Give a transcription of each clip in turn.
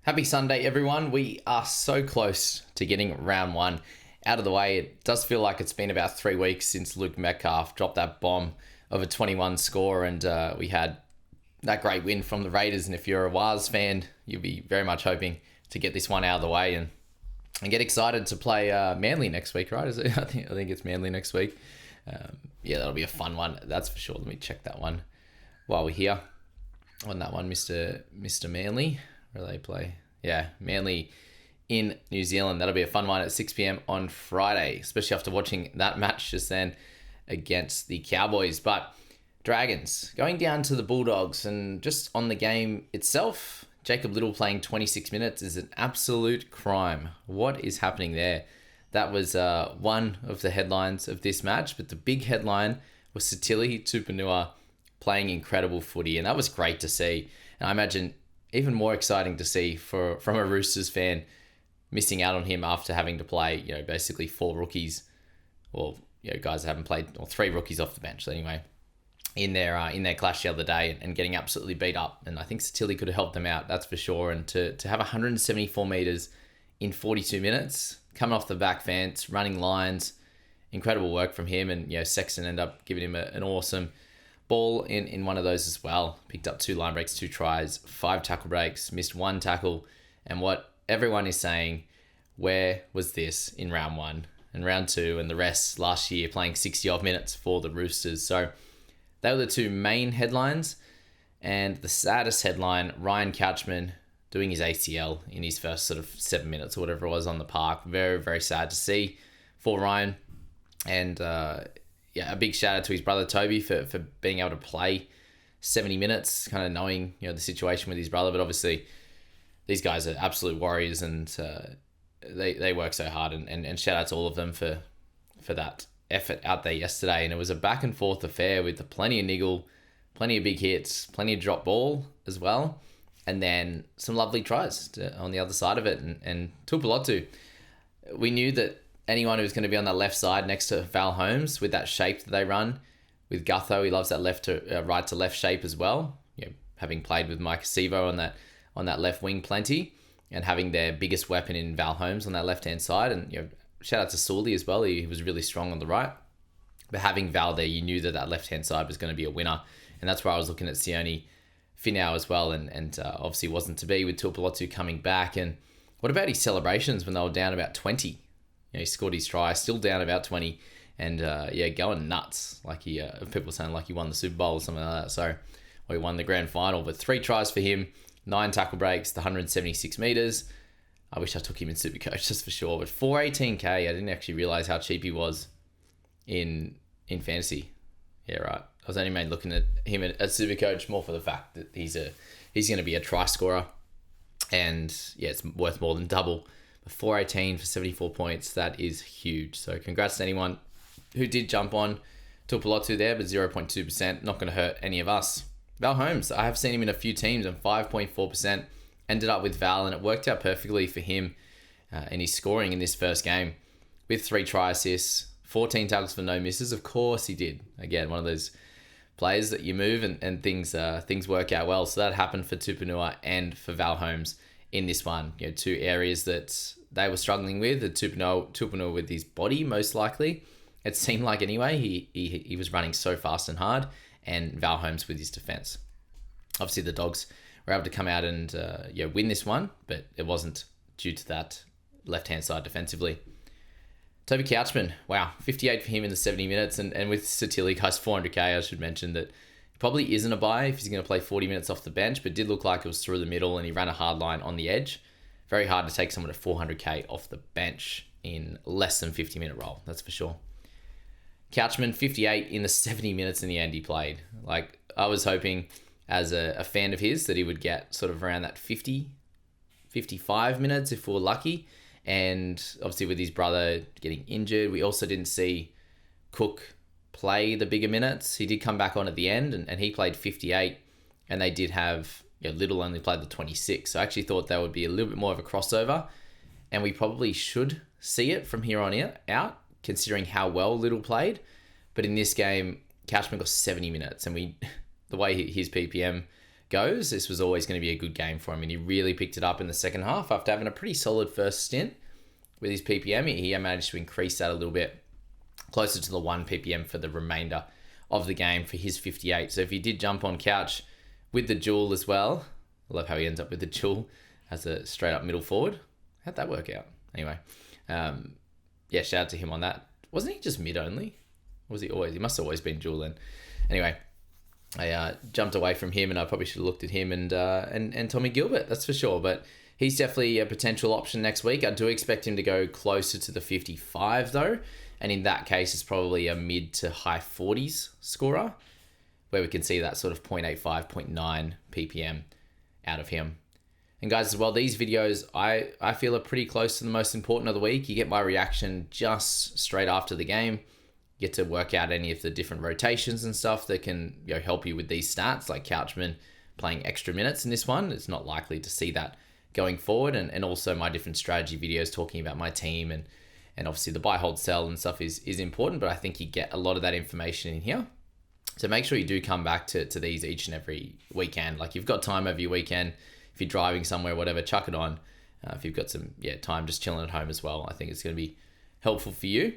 Happy Sunday, everyone. We are so close to getting round one out of the way. It does feel like it's been about 3 weeks since Luke Metcalf dropped that bomb of a 21 score, and we had that great win from the Raiders. And if you're a Waz fan, you'll be very much hoping to get this one out of the way and get excited to play Manly next week, right? Is it? I think it's Manly next week. Yeah, that'll be a fun one, that's for sure. Let me check that one while we're here on that one, Mr. Manly. Where do they play? Yeah, Manly in New Zealand. That'll be a fun one at 6 p.m. on Friday, especially after watching that match just then against the Cowboys. But Dragons going down to the Bulldogs, and just on the game itself, Jacob Little playing 26 minutes is an absolute crime. What is happening there? That was one of the headlines of this match, but the big headline was Satili Tupanua playing incredible footy, and that was great to see. And I imagine even more exciting to see from a Roosters fan missing out on him after having to play, basically 4 rookies, or guys that haven't played, or 3 rookies off the bench anyway, in their clash the other day, and getting absolutely beat up. And I think Satili could have helped them out, that's for sure. And to have 174 meters in 42 minutes, coming off the back fence, running lines, incredible work from him. And Sexton ended up giving him an awesome ball in one of those as well. Picked up 2 line breaks, 2 tries, 5 tackle breaks, missed 1 tackle. And what everyone is saying, where was this in round 1 and round 2 and the rest last year, playing 60 odd minutes for the Roosters? So they were the 2 main headlines. And the saddest headline, Ryan Couchman doing his ACL in his first sort of 7 minutes or whatever it was on the park. Very, very sad to see for Ryan. And a big shout out to his brother Toby for being able to play 70 minutes, kind of knowing the situation with his brother. But obviously, these guys are absolute warriors, and they work so hard. And shout out to all of them for that effort out there yesterday. And it was a back and forth affair with plenty of niggle, plenty of big hits, plenty of drop ball as well, and then some lovely tries on the other side of it. And Tuipulotu, we knew that anyone who's going to be on the left side next to Val Holmes with that shape that they run with Gutho, he loves that right to left shape as well. Having played with Mike Acevo on that left wing plenty, and having their biggest weapon in Val Holmes on that left hand side. And shout out to Sully as well. He was really strong on the right, but having Val there, you knew that left hand side was going to be a winner, and that's where I was looking at Sione Finau as well. And obviously wasn't to be with Tuipulotu coming back. And what about his celebrations when they were down about 20? He scored his try, still down about 20, and going nuts. Like people saying like he won the Super Bowl or something like that. So, or he won the grand final. But 3 tries for him, 9 tackle breaks, the 176 meters. I wish I took him in Supercoach just for sure. But 418k, I didn't actually realize how cheap he was in fantasy. Yeah, right. I was only made looking at him at Supercoach more for the fact that he's going to be a try scorer, and it's worth more than double. 418 for 74 points, that is huge. So congrats to anyone who did jump on Tuipulotu there, but 0.2%, not going to hurt any of us. Val Holmes, I have seen him in a few teams, and 5.4% ended up with Val, and it worked out perfectly for him in his scoring in this first game with 3 try assists, 14 tackles for no misses. Of course he did. Again, one of those players that you move and things work out well. So that happened for Tupanua and for Val Holmes in this one. 2 areas that they were struggling with. Tupanua with his body, most likely. It seemed like anyway, he was running so fast and hard, and Val Holmes with his defense. Obviously, the Dogs were able to come out and win this one, but it wasn't due to that left-hand side defensively. Toby Couchman, wow, 58 for him in the 70 minutes, and with Satili, guys, 400k, I should mention that probably isn't a buy if he's going to play 40 minutes off the bench, but did look like it was through the middle, and he ran a hard line on the edge. Very hard to take someone at 400k off the bench in less than 50-minute role, that's for sure. Couchman, 58 in the 70 minutes in the end he played. Like, I was hoping as a fan of his that he would get sort of around that 50, 55 minutes if we were lucky. And obviously with his brother getting injured, we also didn't see Cook play the bigger minutes. He did come back on at the end, and he played 58, and they did have Little only played the 26. So I actually thought that would be a little bit more of a crossover, and we probably should see it from here on out, considering how well Little played. But in this game, Couchman got 70 minutes, and the way his PPM goes, this was always going to be a good game for him. And he really picked it up in the second half after having a pretty solid first stint with his PPM. He managed to increase that a little bit closer to the 1 PPM for the remainder of the game for his 58. So if you did jump on couch with the dual as well, I love how he ends up with the dual as a straight up middle forward. How'd that work out? Anyway, shout out to him on that. Wasn't he just mid only? Or was he always? He must have always been dual then. Anyway, I jumped away from him, and I probably should have looked at him and Tommy Gilbert, that's for sure. But he's definitely a potential option next week. I do expect him to go closer to the 55 though. And in that case, it's probably a mid to high 40s scorer, where we can see that sort of 0.85, 0.9 ppm out of him. And guys, as well, these videos I feel are pretty close to the most important of the week. You get my reaction just straight after the game. You get to work out any of the different rotations and stuff that can help you with these stats, like Couchman playing extra minutes in this one. It's not likely to see that going forward. And also my different strategy videos talking about my team and obviously the buy, hold, sell and stuff is important, but I think you get a lot of that information in here. So make sure you do come back to these each and every weekend. Like, you've got time over your weekend. If you're driving somewhere, whatever, chuck it on. If you've got some time just chilling at home as well, I think it's going to be helpful for you.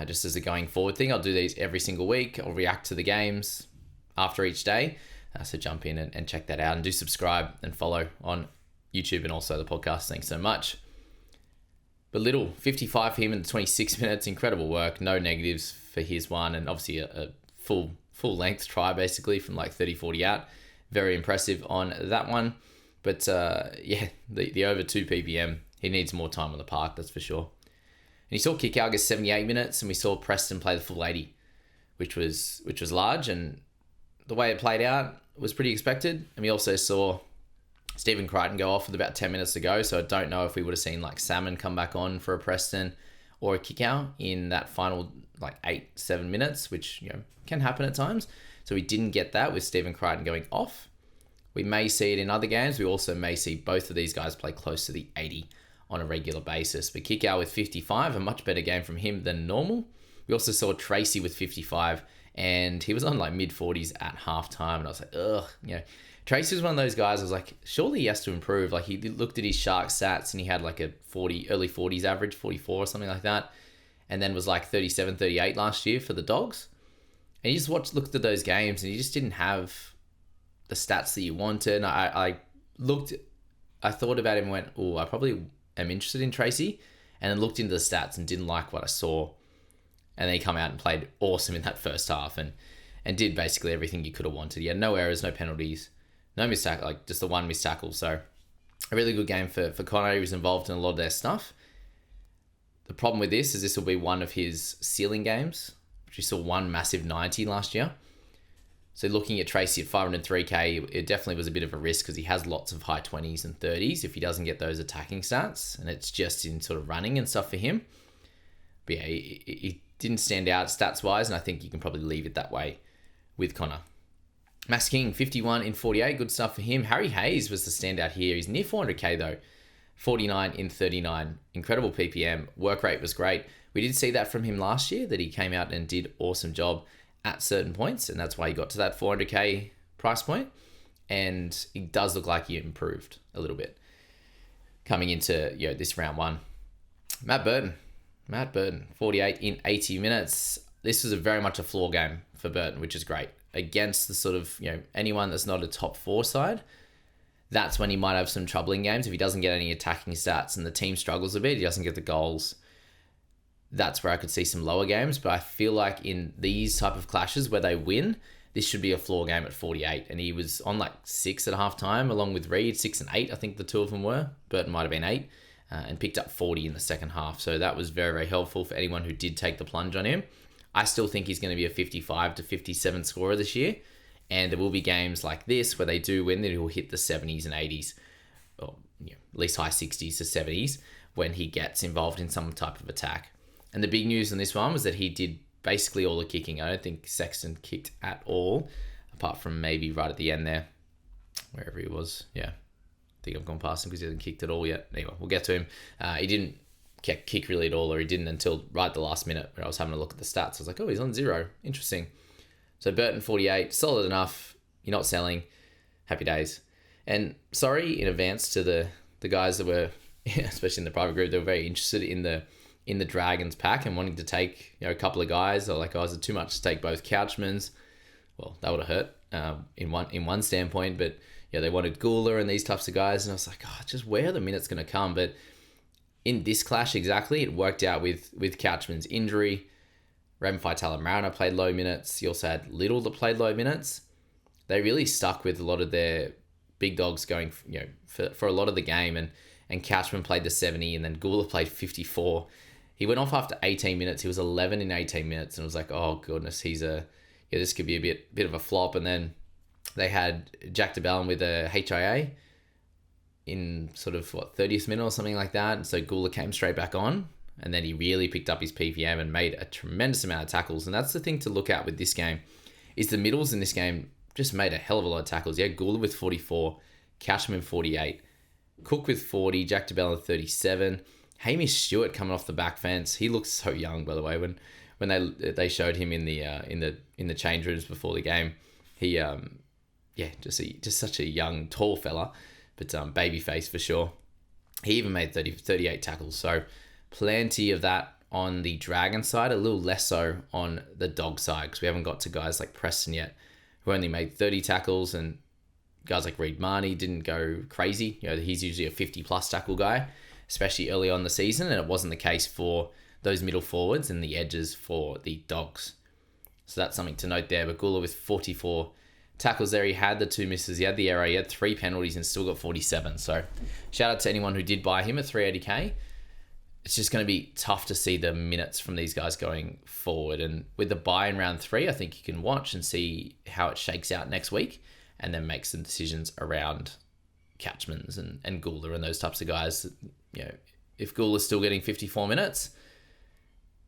Just as a going forward thing, I'll do these every single week. I'll react to the games after each day. So jump in and check that out, and do subscribe and follow on YouTube and also the podcast. Thanks so much. But Little, 55 for him in the 26 minutes, incredible work, no negatives for his one, and obviously a full length try basically from like 30-40 out. Very impressive on that one. But the over 2 ppm, he needs more time on the park, that's for sure. And you saw Kickout get 78 minutes, and we saw Preston play the full 80, which was large, and the way it played out was pretty expected. And we also saw Stephen Crichton go off with about 10 minutes to go, so I don't know if we would have seen like Salmon come back on for a Preston or a Kickout in that final like 8-7 minutes, which can happen at times. So we didn't get that with Stephen Crichton going off. We may see it in other games. We also may see both of these guys play close to the 80 on a regular basis. But Kickout with 55, a much better game from him than normal. We also saw Tracy with 55, and he was on like mid-40s at halftime, and I was like, ugh, Tracy was one of those guys I was like, surely he has to improve. Like, he looked at his Shark stats and he had like a early 40s average, 44 or something like that. And then was like 37, 38 last year for the Dogs. And you just looked at those games and he just didn't have the stats that you wanted. And I thought about him and went, oh, I probably am interested in Tracy. And then looked into the stats and didn't like what I saw. And then he come out and played awesome in that first half and did basically everything you could have wanted. He had no errors, no penalties. No missed tackle, like just the one missed tackle. So a really good game for Connor. He was involved in a lot of their stuff. The problem with this is this will be one of his ceiling games, which we saw one massive 90 last year. So looking at Tracy at 503k, it definitely was a bit of a risk because he has lots of high 20s and 30s if he doesn't get those attacking stats. And it's just in sort of running and stuff for him. But yeah, he didn't stand out stats-wise, and I think you can probably leave it that way with Connor. Max King, 51 in 48. Good stuff for him. Harry Hayes was the standout here. He's near 400k though. 49 in 39. Incredible PPM. Work rate was great. We did see that from him last year, that he came out and did awesome job at certain points, and that's why he got to that 400k price point. And it does look like he improved a little bit coming into this round one. Matt Burton, 48 in 80 minutes. This was very much a floor game for Burton, which is great. Against the sort of, anyone that's not a top 4 side, that's when he might have some troubling games. If he doesn't get any attacking stats and the team struggles a bit, he doesn't get the goals, that's where I could see some lower games. But I feel like in these type of clashes where they win, this should be a floor game at 48. And he was on like 6 at halftime, along with Reed, 6 and 8, I think the two of them were. Burton might have been 8, and picked up 40 in the second half. So that was very, very helpful for anyone who did take the plunge on him. I still think he's going to be a 55 to 57 scorer this year. And there will be games like this where they do win, that he'll hit the 70s and 80s, or at least high 60s to 70s when he gets involved in some type of attack. And the big news on this one was that he did basically all the kicking. I don't think Sexton kicked at all, apart from maybe right at the end there, wherever he was. Yeah, I think I've gone past him because he hasn't kicked at all yet. Anyway, we'll get to him. He didn't kick really at all, or he didn't until right at the last minute where I was having a look at the stats. I was like, oh, he's on 0. Interesting. So Burton, 48, solid enough. You're not selling. happy days. And sorry in advance to the guys that were, especially in the private group, they were very interested in the Dragons pack and wanting to take a couple of guys, or like, oh, is it too much to take both Couchmans? Well, that would have hurt in one standpoint, but they wanted Gula and these types of guys, and I was like, oh, just where are the minutes going to come? But in this clash exactly, it worked out with Couchman's injury. Raven Faitala Mariner played low minutes. You also had Little that played low minutes. They really stuck with a lot of their big dogs going for a lot of the game, and Couchman played the 70, and then Gula played 54. He went off after 18 minutes. He was 11 in 18 minutes, and it was like, oh goodness, this could be a bit of a flop. And then they had Jack DeBellin with a HIA in sort of 30th minute or something like that. And so Gula came straight back on, and then he really picked up his PPM and made a tremendous amount of tackles. And that's the thing to look at with this game, is the middles in this game just made a hell of a lot of tackles. Yeah, Gula with 44, Couchman 48, Cook with 40, Jack DeBellin 37. Hamish Stewart coming off the back fence. He looks so young, by the way. When they showed him in the change rooms before the game, he just such a young, tall fella, but baby face for sure. He even made 38 tackles. So plenty of that on the Dragon side, a little less so on the Dog side, because we haven't got to guys like Preston yet, who only made 30 tackles, and guys like Reed Marnie didn't go crazy. He's usually a 50-plus tackle guy, especially early on the season, and it wasn't the case for those middle forwards and the edges for the Dogs. So that's something to note there. But Gula with 44 tackles there. He had the 2 misses. He had the error. He had 3 penalties and still got 47. So shout out to anyone who did buy him at 380k. It's just going to be tough to see the minutes from these guys going forward. And with the buy in round 3, I think you can watch and see how it shakes out next week, and then make some decisions around Catchmans and Gula and those types of guys. If Gula's still getting 54 minutes,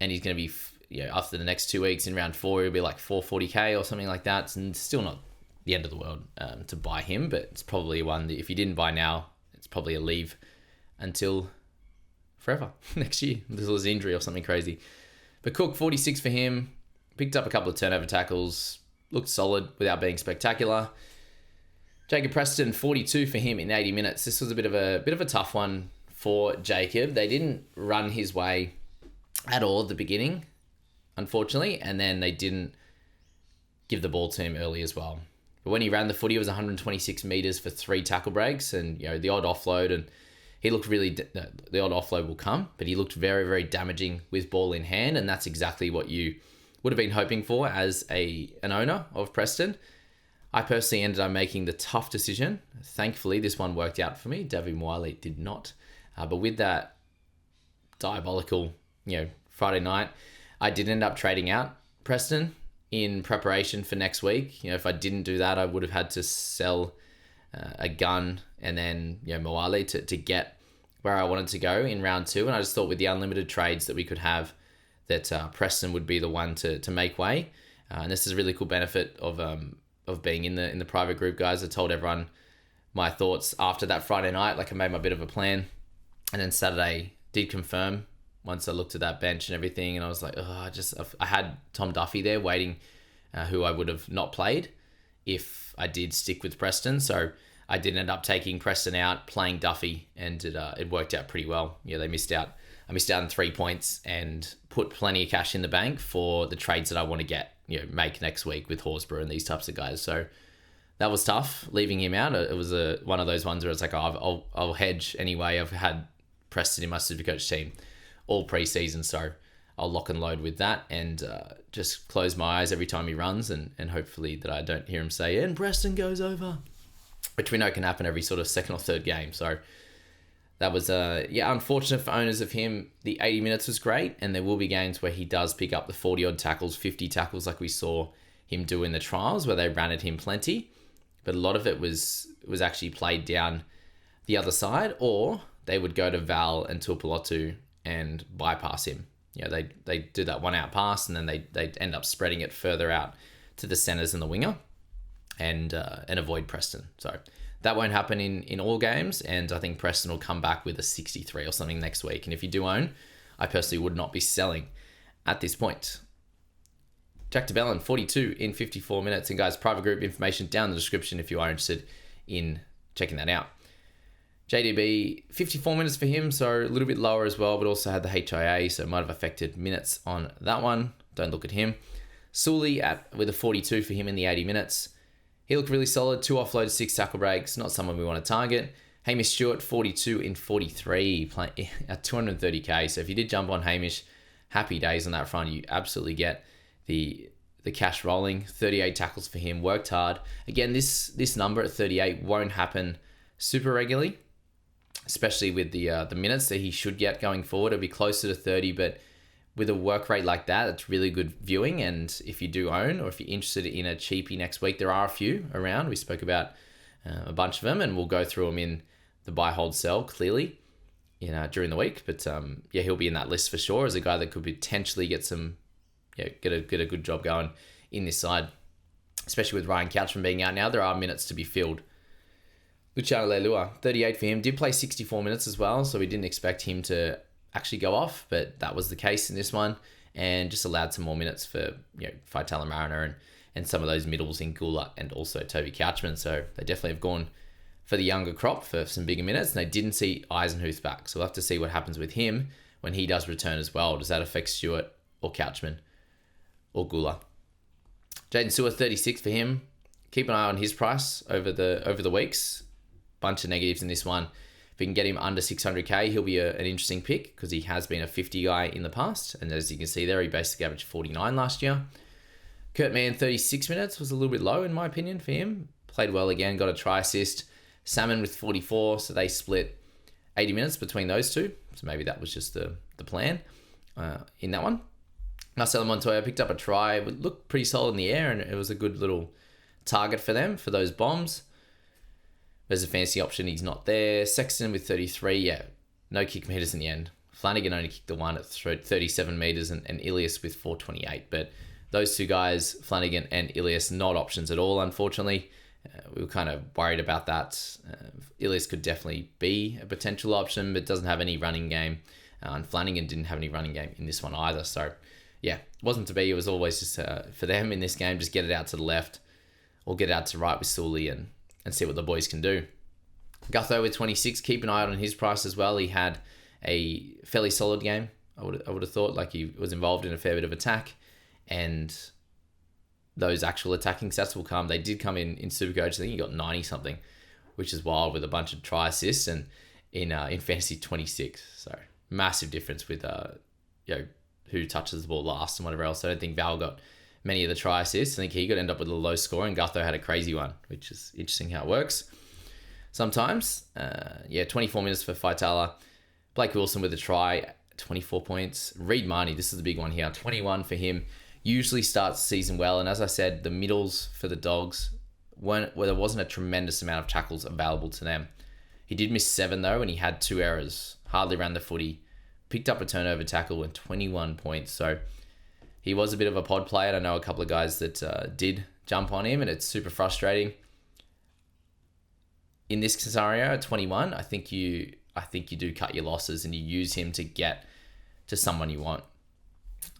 and he's going to be, after the next 2 weeks in round 4, he'll be like 440k or something like that. It's still not the end of the world to buy him, but it's probably one that if you didn't buy now, it's probably a leave until forever next year, until his injury or something crazy. But Cook, 46 for him, picked up a couple of turnover tackles, looked solid without being spectacular. Jacob Preston, 42 for him in 80 minutes. This was a bit of a tough one for Jacob. They didn't run his way at all at the beginning, unfortunately, and then they didn't give the ball to him early as well. But when he ran the footy, it was 126 metres for 3 tackle breaks, and the odd offload, and he looked really, the odd offload will come, but he looked very, very damaging with ball in hand, and that's exactly what you would have been hoping for as an owner of Preston. I personally ended up making the tough decision. Thankfully, this one worked out for me. David Wiley did not. But with that diabolical, Friday night, I did end up trading out Preston in preparation for next week. If I didn't do that, I would have had to sell a gun and then Moale to get where I wanted to go in round 2. And I just thought with the unlimited trades that we could have, that Preston would be the one to make way. And this is a really cool benefit of being in the private group, guys. I told everyone my thoughts after that Friday night. Like, I made my bit of a plan, and then Saturday did confirm once I looked at that bench and everything, and I was like, I had Tom Duffy there waiting, who I would have not played if I did stick with Preston. So I did end up taking Preston out, playing Duffy, and it worked out pretty well. They missed out. I missed out on 3 points and put plenty of cash in the bank for the trades that I want to get, make next week with Horsburgh and these types of guys. So that was tough, leaving him out. It was one of those ones where it's like, I'll hedge anyway. I've had Preston in my Supercoach team all pre-season, so I'll lock and load with that and just close my eyes every time he runs and hopefully that I don't hear him say, and Preston goes over, which we know can happen every sort of second or third game. So that was, unfortunate for owners of him. The 80 minutes was great, and there will be games where he does pick up the 40-odd tackles, 50 tackles like we saw him do in the trials where they ran at him plenty. But a lot of it was actually played down the other side, or they would go to Val and Tuipulotu and bypass him. They do that one-out pass, and then they end up spreading it further out to the centres and the winger and avoid Preston. So that won't happen in all games, and I think Preston will come back with a 63 or something next week. And if you do own, I personally would not be selling at this point. Jack DeBellin, 42 in 54 minutes. And guys, private group information down in the description if you are interested in checking that out. JDB, 54 minutes for him, so a little bit lower as well, but also had the HIA, so it might have affected minutes on that one. Don't look at him. Sully with a 42 for him in the 80 minutes. He looked really solid, 2 offloads, 6 tackle breaks, not someone we want to target. Hamish Stewart, 42 in 43, playing at 230k. So if you did jump on Hamish, happy days on that front. You absolutely get the cash rolling. 38 tackles for him, worked hard. Again, this number at 38 won't happen super regularly, especially with the minutes that he should get going forward. It'll be closer to 30, but with a work rate like that, it's really good viewing. And if you do own, or if you're interested in a cheapie next week, there are a few around. We spoke about a bunch of them, and we'll go through them in the buy, hold, sell clearly during the week. But he'll be in that list for sure as a guy that could potentially get a good job going in this side, especially with Ryan Couchman being out now. There are minutes to be filled. Luciano Leilua, 38 for him, did play 64 minutes as well, so we didn't expect him to actually go off, but that was the case in this one, and just allowed some more minutes for Faitala Mariner and some of those middles in Gula and also Toby Couchman. So they definitely have gone for the younger crop for some bigger minutes, and they didn't see Eisenhuth back. So we'll have to see what happens with him when he does return as well. Does that affect Stewart or Couchman or Gula? Jaden Stewart, 36 for him. Keep an eye on his price over the weeks. Bunch of negatives in this one. If we can get him under 600k, he'll be an interesting pick because he has been a 50 guy in the past. And as you can see there, he basically averaged 49 last year. Kurt Mann, 36 minutes, was a little bit low in my opinion for him. Played well again, got a try assist. Salmon with 44, so they split 80 minutes between those two. So maybe that was just the plan in that one. Marcelo Montoya picked up a try, but looked pretty solid in the air, and it was a good little target for them for those bombs. There's a fancy option, he's not there. Sexton with 33, no kick meters in the end. Flanagan only kicked the one at 37 meters, and Ilias with 428. But those two guys, Flanagan and Ilias, not options at all, unfortunately. We were kind of worried about that. Ilias could definitely be a potential option, but doesn't have any running game. And Flanagan didn't have any running game in this one either. So, it wasn't to be. It was always just for them in this game, just get it out to the left or get it out to right with Sully and see what the boys can do. Gutho with 26, keep an eye on his price as well. He had a fairly solid game, I would have thought. Like, he was involved in a fair bit of attack, and those actual attacking stats will come. They did come in Supercoach. I think he got 90 something, which is wild, with a bunch of try assists, and in Fantasy 26. So massive difference with who touches the ball last and whatever else. I don't think Val got many of the try assists. I think he could end up with a low score, and Gutho had a crazy one, which is interesting how it works sometimes. 24 minutes for Faitala. Blake Wilson with a try, 24 points. Reed Marnie, this is the big one here, 21 for him. Usually starts the season well, and as I said, the middles for the Dogs, where there wasn't a tremendous amount of tackles available to them. He did miss 7 though, and he had 2 errors. Hardly ran the footy. Picked up a turnover tackle and 21 points. So he was a bit of a pod player. I know a couple of guys that did jump on him, and it's super frustrating. In this scenario, at 21, I think you do cut your losses and you use him to get to someone you want.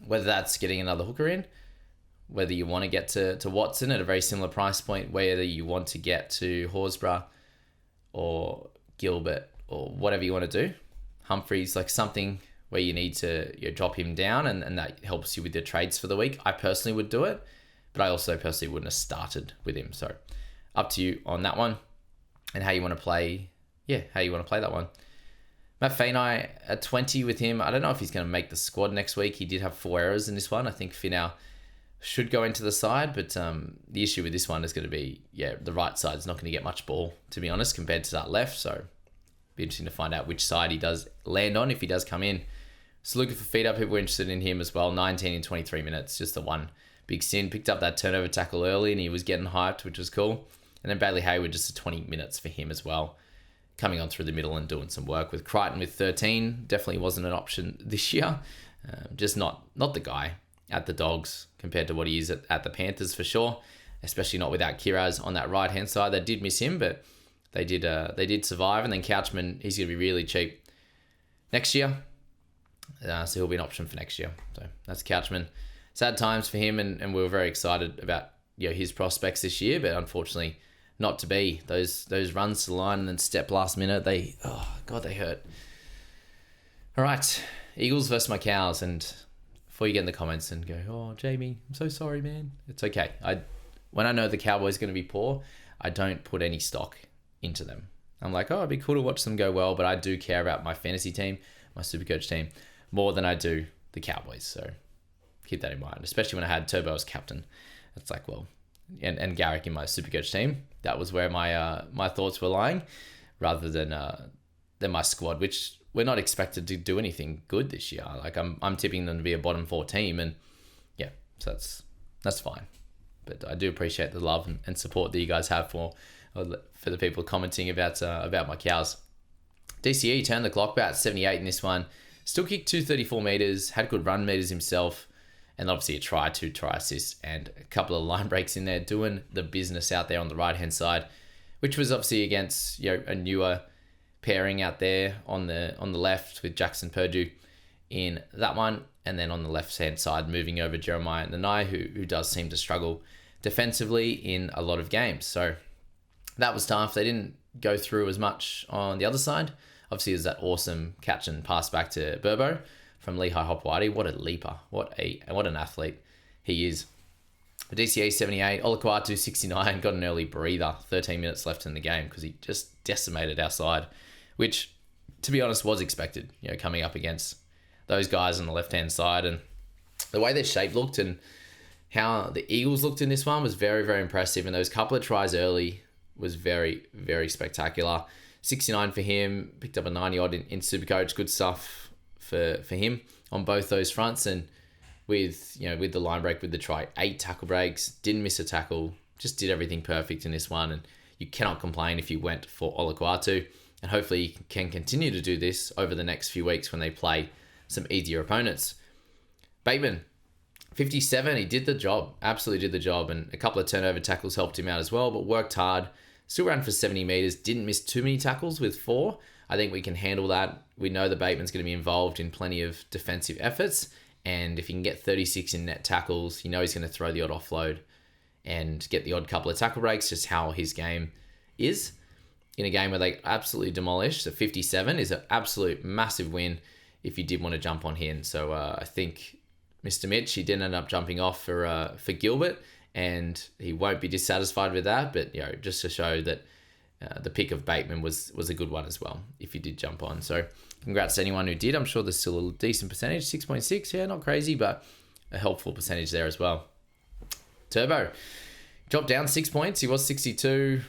Whether that's getting another hooker in, whether you want to get to Watson at a very similar price point, whether you want to get to Horsburgh or Gilbert or whatever you want to do. Humphreys, like something where you need to drop him down, and that helps you with your trades for the week. I personally would do it, but I also personally wouldn't have started with him. So up to you on that one and how you want to play. How you want to play that one. Matt Fainai at 20 with him. I don't know if he's going to make the squad next week. He did have 4 errors in this one. I think Finau should go into the side, but the issue with this one is going to be, the right side is not going to get much ball, to be honest, compared to that left. So be interesting to find out which side he does land on if he does come in. So looking for feed up, people were interested in him as well. 19 in 23 minutes, just the one big sin. Picked up that turnover tackle early and he was getting hyped, which was cool. And then Bailey Hayward, just 20 minutes for him as well, coming on through the middle and doing some work. With Crichton with 13, definitely wasn't an option this year. Just not the guy at the Dogs compared to what he is at the Panthers for sure, especially not without Kiraz on that right-hand side. They did miss him, but they did survive. And then Couchman, he's going to be really cheap next year. So he'll be an option for next year. So that's Couchman. Sad times for him, and we were very excited about his prospects this year, but unfortunately not to be. Those runs to the line and then step last minute, they hurt. All right, Eagles versus my Cows. And before you get in the comments and go, oh, Jamie, I'm so sorry, man. It's okay. When I know the Cowboys are going to be poor, I don't put any stock into them. I'm like, oh, it'd be cool to watch them go well, but I do care about my fantasy team, my Supercoach team, more than I do the Cowboys. So keep that in mind, especially when I had Turbo as captain. It's like, well, and Garrick in my Supercoach team. That was where my thoughts were lying, rather than my squad, which we're not expected to do anything good this year. Like I'm tipping them to be a bottom 4 team, and yeah, so that's fine. But I do appreciate the love and support that you guys have for the people commenting about my Cows. DCE turned the clock back 78 in this one. Still kicked 234 meters, had good run meters himself, and obviously a try, 2 try assists, and a couple of line breaks in there, doing the business out there on the right hand side, which was obviously against a newer pairing out there on the left with Jackson Purdue in that one, and then on the left hand side moving over Jeremiah Nanai, who does seem to struggle defensively in a lot of games. So that was tough. They didn't go through as much on the other side. Obviously, there's that awesome catch and pass back to Burbo from Lehigh Hopewadi. What a leaper. What an athlete he is. DCA 78, Olakwatu 69, got an early breather. 13 minutes left in the game because he just decimated our side, which, to be honest, was expected, coming up against those guys on the left-hand side. And the way their shape looked and how the Eagles looked in this one was very, very impressive. And those couple of tries early was very, very spectacular. 69 for him, picked up a 90-odd in Supercoach. Good stuff for him on both those fronts. And with the line break, with the try, 8 tackle breaks, didn't miss a tackle, just did everything perfect in this one. And you cannot complain if you went for Olakwatu. And hopefully you can continue to do this over the next few weeks when they play some easier opponents. Bevan, 57, he did the job, absolutely did the job. And a couple of turnover tackles helped him out as well, but worked hard. Still ran for 70 meters, didn't miss too many tackles with 4. I think we can handle that. We know that Bateman's going to be involved in plenty of defensive efforts. And if he can get 36 in net tackles, he's going to throw the odd offload and get the odd couple of tackle breaks, just how his game is. In a game where they absolutely demolished, so 57 is an absolute massive win if you did want to jump on him. So I think Mr. Mitch, he didn't end up jumping off for Gilbert, and he won't be dissatisfied with that. But just to show that the pick of Bateman was a good one as well, if you did jump on. So congrats to anyone who did. I'm sure there's still a decent percentage, 6.6. Yeah, not crazy, but a helpful percentage there as well. Turbo dropped down 6 points. He was 62.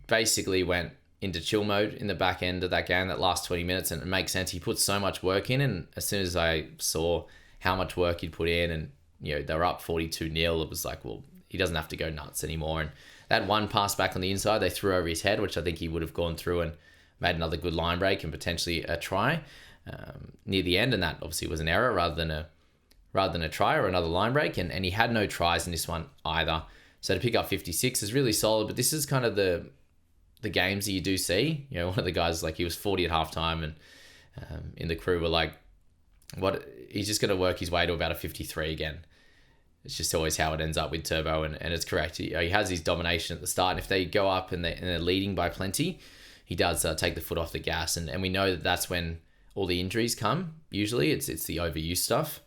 Basically went into chill mode in the back end of that game, that last 20 minutes, and it makes sense. He put so much work in, and as soon as I saw how much work he'd put in, and they were up 42-0, it was like, well, he doesn't have to go nuts anymore. And that one pass back on the inside, they threw over his head, which I think he would have gone through and made another good line break and potentially a try near the end, and that obviously was an error rather than a try or another line break, and he had no tries in this one either. So to pick up 56 is really solid, but this is kind of the games that you do see. One of the guys, like, he was 40 at halftime, and in the crew were like, what? He's just going to work his way to about a 53 again. It's just always how it ends up with Turbo, and it's correct. He has his domination at the start, and if they go up and they're leading by plenty, he does take the foot off the gas, and we know that that's when all the injuries come. Usually it's the overuse stuff.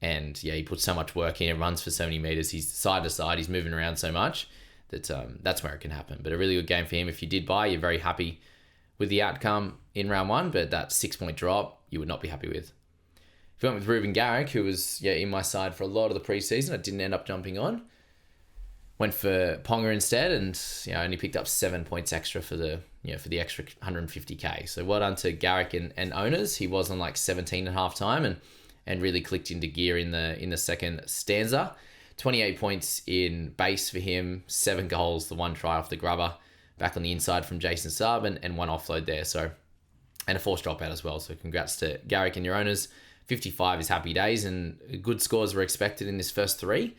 And yeah, he puts so much work in, and runs for 70 meters. He's side to side. He's moving around so much that that's where it can happen. But a really good game for him. If you did buy, you're very happy with the outcome in round 1, but that 6-point drop, you would not be happy with. If you went with Ruben Garrick, who was in my side for a lot of the preseason, I didn't end up jumping on. Went for Ponga instead, and only picked up 7 points extra for the extra 150k. So well done to Garrick and owners. He was on like 17 at halftime, and really clicked into gear in the second stanza. 28 points in base for him, 7 goals, the 1 try off the grubber, back on the inside from Jason Saab, and 1 offload there. So, and a forced dropout as well. So congrats to Garrick and your owners. 55 is happy days, and good scores were expected in this first 3,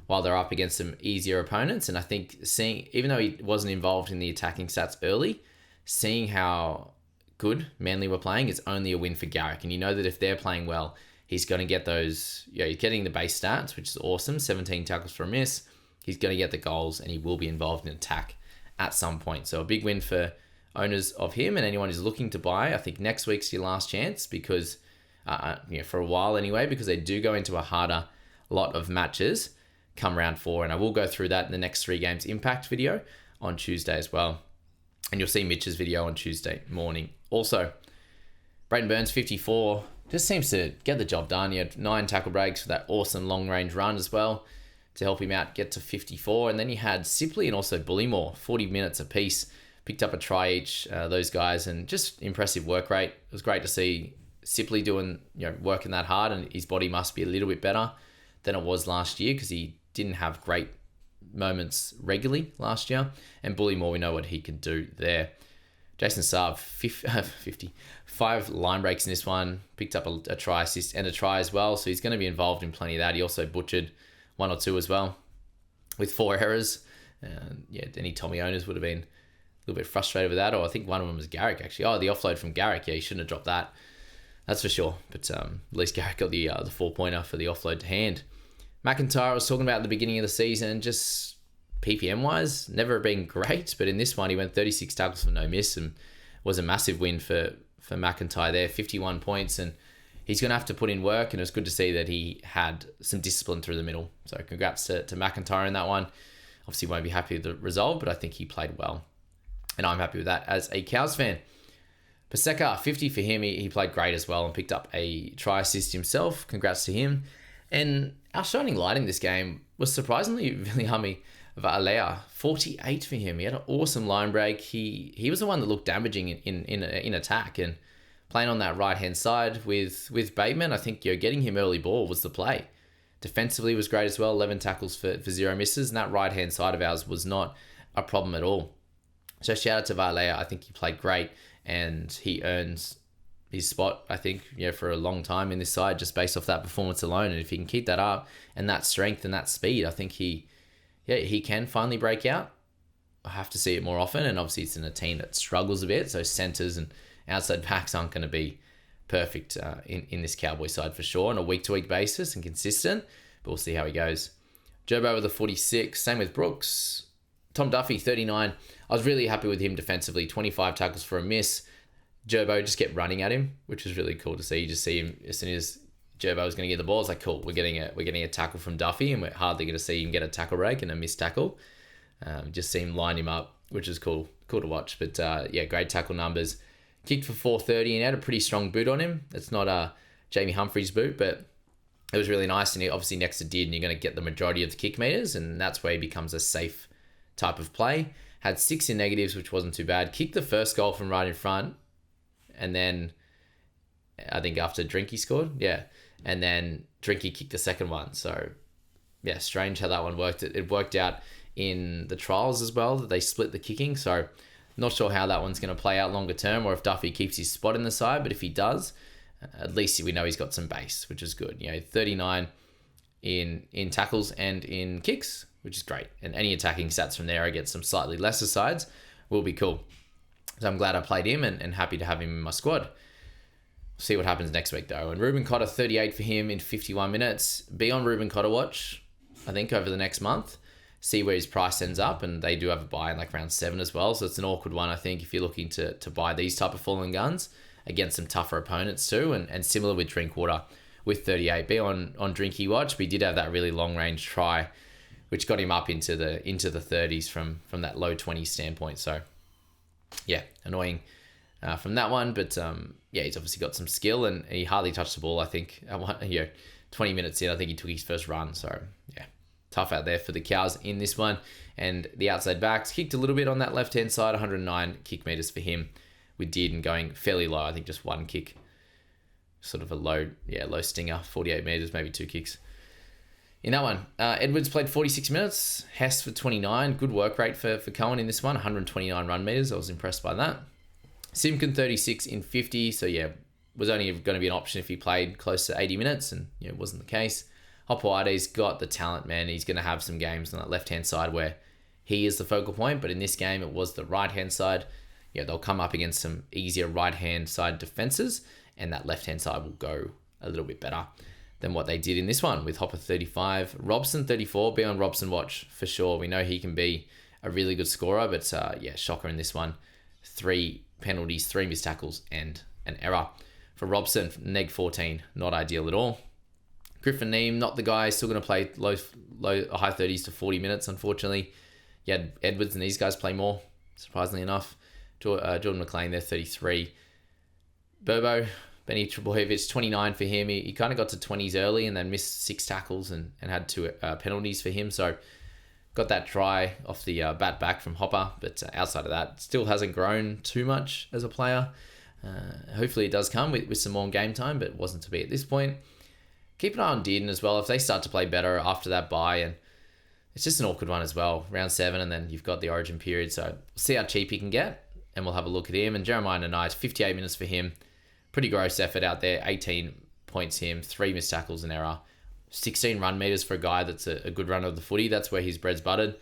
while they're up against some easier opponents. And I think even though he wasn't involved in the attacking stats early, seeing how good Manly were playing is only a win for Garrick. And you know that if they're playing well, he's going to get those, he's getting the base stats, which is awesome. 17 tackles for a miss. He's going to get the goals, and he will be involved in attack at some point. So a big win for owners of him and anyone who's looking to buy. I think next week's your last chance because, for a while anyway, because they do go into a harder lot of matches come round 4. And I will go through that in the next 3 games impact video on Tuesday as well. And you'll see Mitch's video on Tuesday morning. Also, Brayden Burns, 54, just seems to get the job done. He had 9 tackle breaks for that awesome long-range run as well to help him out get to 54. And then he had Sipley and also Bullymore, 40 minutes apiece. Picked up a try each, those guys, and just impressive work rate. It was great to see Sipley doing, working that hard, and his body must be a little bit better than it was last year because he didn't have great moments regularly last year. And Bullymore, we know what he can do there. Jason Saab, 55 line breaks in this one. Picked up a try assist and a try as well. So he's going to be involved in plenty of that. He also butchered 1 or 2 as well with 4 errors. Any Tommy owners would have been a little bit frustrated with that. Or I think one of them was Garrick, actually. Oh, the offload from Garrick. Yeah, he shouldn't have dropped that. That's for sure. But at least Garrick got the 4-pointer for the offload to hand. McIntyre, I was talking about at the beginning of the season, just PPM-wise, never been great. But in this one, he went 36 tackles for no miss and was a massive win for McIntyre there, 51 points. And he's going to have to put in work. And it was good to see that he had some discipline through the middle. So congrats to McIntyre in that one. Obviously won't be happy with the result, but I think he played well. And I'm happy with that as a Cows fan. Paseka, 50 for him. He played great as well and picked up a try assist himself. Congrats to him. And our shining light in this game was surprisingly Viliami Va'alea, 48 for him. He had an awesome line break. He was the one that looked damaging in attack and playing on that right-hand side with Bateman. I think getting him early ball was the play. Defensively was great as well. 11 tackles for 0 misses. And that right-hand side of ours was not a problem at all. So shout out to Va'alea. I think he played great and he earns his spot, I think, for a long time in this side just based off that performance alone. And if he can keep that up and that strength and that speed, I think he can finally break out. I have to see it more often. And obviously it's in a team that struggles a bit. So centers and outside backs aren't going to be perfect in this Cowboy side for sure on a week-to-week basis and consistent. But we'll see how he goes. Jobo with a 46. Same with Brooks. Tom Duffy, 39. I was really happy with him defensively. 25 tackles for a miss. Jobo just kept running at him, which was really cool to see. You just see him as soon as Jobo was going to get the ball. It's like, cool, we're getting a tackle from Duffy, and we're hardly going to see him get a tackle break and a missed tackle. Just see him line him up, which is cool to watch. But great tackle numbers. Kicked for 430 and had a pretty strong boot on him. It's not Jamie Humphrey's boot, but it was really nice. And he obviously next to Did, and you're going to get the majority of the kick meters, and that's where he becomes a safe type of play. Had 6 in negatives, which wasn't too bad. Kicked the first goal from right in front, and then I think after Drinky scored, and then Drinky kicked the second one. So strange how that one worked. It worked out in the trials as well that they split the kicking. So not sure how that one's going to play out longer term, or if Duffy keeps his spot in the side. But if he does, at least we know he's got some base, which is good. 39 in tackles and in kicks, which is great. And any attacking stats from there against some slightly lesser sides will be cool. So I'm glad I played him and happy to have him in my squad. See what happens next week though. And Ruben Cotter, 38 for him in 51 minutes. Be on Ruben Cotter watch, I think, over the next month. See where his price ends up. And they do have a buy in like round 7 as well. So it's an awkward one, I think, if you're looking to buy these type of fallen guns against some tougher opponents too. And similar with Drinkwater with 38. Be on Drinky watch. But he did have that really long range try, which got him up into the 30s from that low 20s standpoint. So annoying from that one. But he's obviously got some skill and he hardly touched the ball. I think 20 minutes in, I think he took his first run. So tough out there for the Cows in this one. And the outside backs kicked a little bit on that left-hand side, 109 kick meters for him with Dearden going fairly low. I think just 1 kick, sort of a low stinger, 48 meters, maybe 2 kicks. In that one, Edwards played 46 minutes. Hess for 29. Good work rate for Cohen in this one. 129 run meters. I was impressed by that. Simkin 36 in 50. So was only going to be an option if he played close to 80 minutes, and it wasn't the case. Hopoate's got the talent, man. He's going to have some games on that left-hand side where he is the focal point, but in this game it was the right-hand side. They'll come up against some easier right-hand side defenses, and that left-hand side will go a little bit better than what they did in this one with Hopper 35. Robson 34. Be on Robson watch for sure. We know he can be a really good scorer, but yeah, shocker in this one. 3 penalties, 3 missed tackles, and an error. For Robson, neg 14, not ideal at all. Griffin Neem, not the guy, still going to play high 30s to 40 minutes, unfortunately. Yeah, Edwards and these guys play more, surprisingly enough. Jordan McLean, they're 33. Burbo, Benny Trebojevic, 29 for him. He kind of got to 20s early and then missed 6 tackles and had 2 penalties for him. So got that try off the bat back from Hopper, but outside of that, still hasn't grown too much as a player. Hopefully it does come with some more game time, but it wasn't to be at this point. Keep an eye on Dearden as well. If they start to play better after that bye, and it's just an awkward one as well. Round 7, and then you've got the origin period. So we'll see how cheap he can get, and we'll have a look at him. And Jeremiah Nanai, 58 minutes for him. Pretty gross effort out there. 18 points him, 3 missed tackles, an error. 16 run meters for a guy that's a good runner of the footy. That's where his bread's buttered.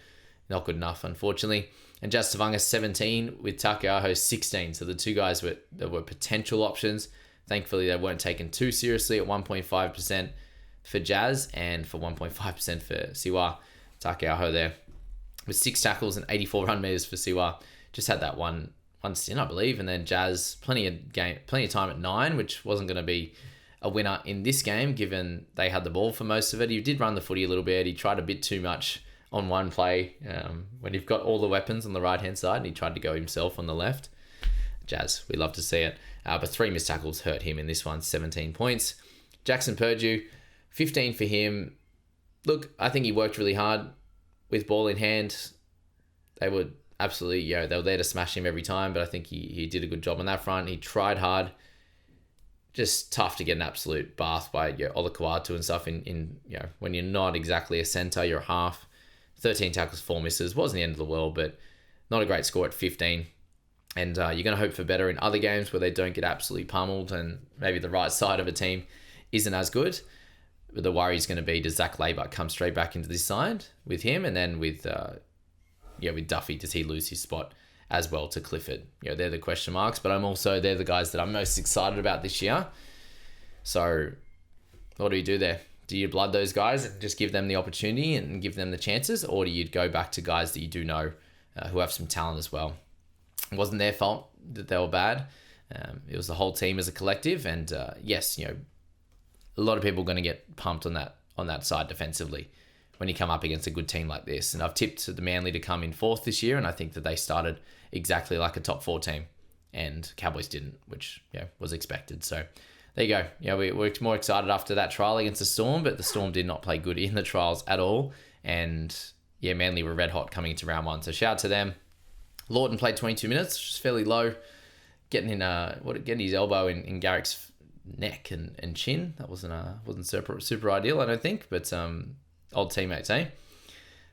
Not good enough, unfortunately. And Jazz Tavanga, 17, with Takeaho, 16. So the 2 guys that were potential options. Thankfully, they weren't taken too seriously at 1.5% for Jazz and for 1.5% for Siwa. Takeaho there with 6 tackles and 84 run meters for Siwa. Just had that one stint, I believe. And then Jazz, plenty of time at 9, which wasn't going to be a winner in this game, given they had the ball for most of it. He did run the footy a little bit. He tried a bit too much on one play when you've got all the weapons on the right-hand side, and he tried to go himself on the left. Jazz, we love to see it. But 3 missed tackles hurt him in this one, 17 points. Jackson Purdue, 15 for him. Look, I think he worked really hard with ball in hand. They were absolutely, they were there to smash him every time, but I think he did a good job on that front. He tried hard. Just tough to get an absolute bath by Olakau'atu and stuff in when you're not exactly a centre, you're a half. 13 tackles, 4 misses. Wasn't the end of the world, but not a great score at 15. And you're going to hope for better in other games where they don't get absolutely pummeled and maybe the right side of a team isn't as good. But the worry is going to be, does Zach Laybuck come straight back into this side with him? And then with Duffy, does he lose his spot as well to Clifford? They're the question marks, but they're the guys that I'm most excited about this year. So what do you do there? Do you blood those guys and just give them the opportunity and give them the chances? Or do you go back to guys that you do know who have some talent as well? It wasn't their fault that they were bad. It was the whole team as a collective. And yes, a lot of people are going to get pumped on that side defensively when you come up against a good team like this. And I've tipped the Manly to come in 4th this year, and I think that they started exactly like a top 4 team, and Cowboys didn't, which was expected. So there you go. We're more excited after that trial against the Storm, but the Storm did not play good in the trials at all. And Manly were red hot coming into round 1. So shout out to them. Lawton played 22 minutes, which is fairly low. Getting his elbow in Garrick's neck and chin. That wasn't super ideal, I don't think, but old teammates, eh?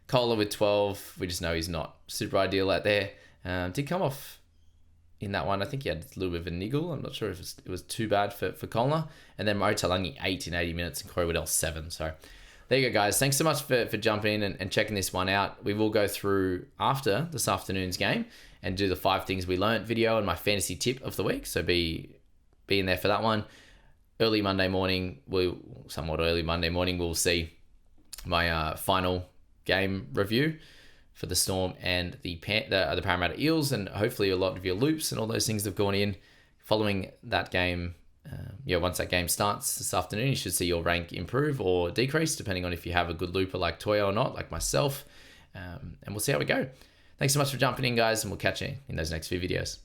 Kohler with 12. We just know he's not super ideal out there. Did come off in that one. I think he had a little bit of a niggle. I'm not sure if it was too bad for Kohler. And then Mo Talangi, 8 in 80 minutes, and Corey Waddell, 7. So there you go, guys. Thanks so much for jumping in and checking this one out. We will go through after this afternoon's game and do the 5 things we learnt video and my fantasy tip of the week. So be in there for that one. Somewhat early Monday morning, we'll see my final game review for the Storm and the Parramatta Eels, and hopefully a lot of your loops and all those things have gone in following that game. Once that game starts this afternoon, you should see your rank improve or decrease, depending on if you have a good looper like Toya or not, like myself. And we'll see how we go. Thanks so much for jumping in, guys, and we'll catch you in those next few videos.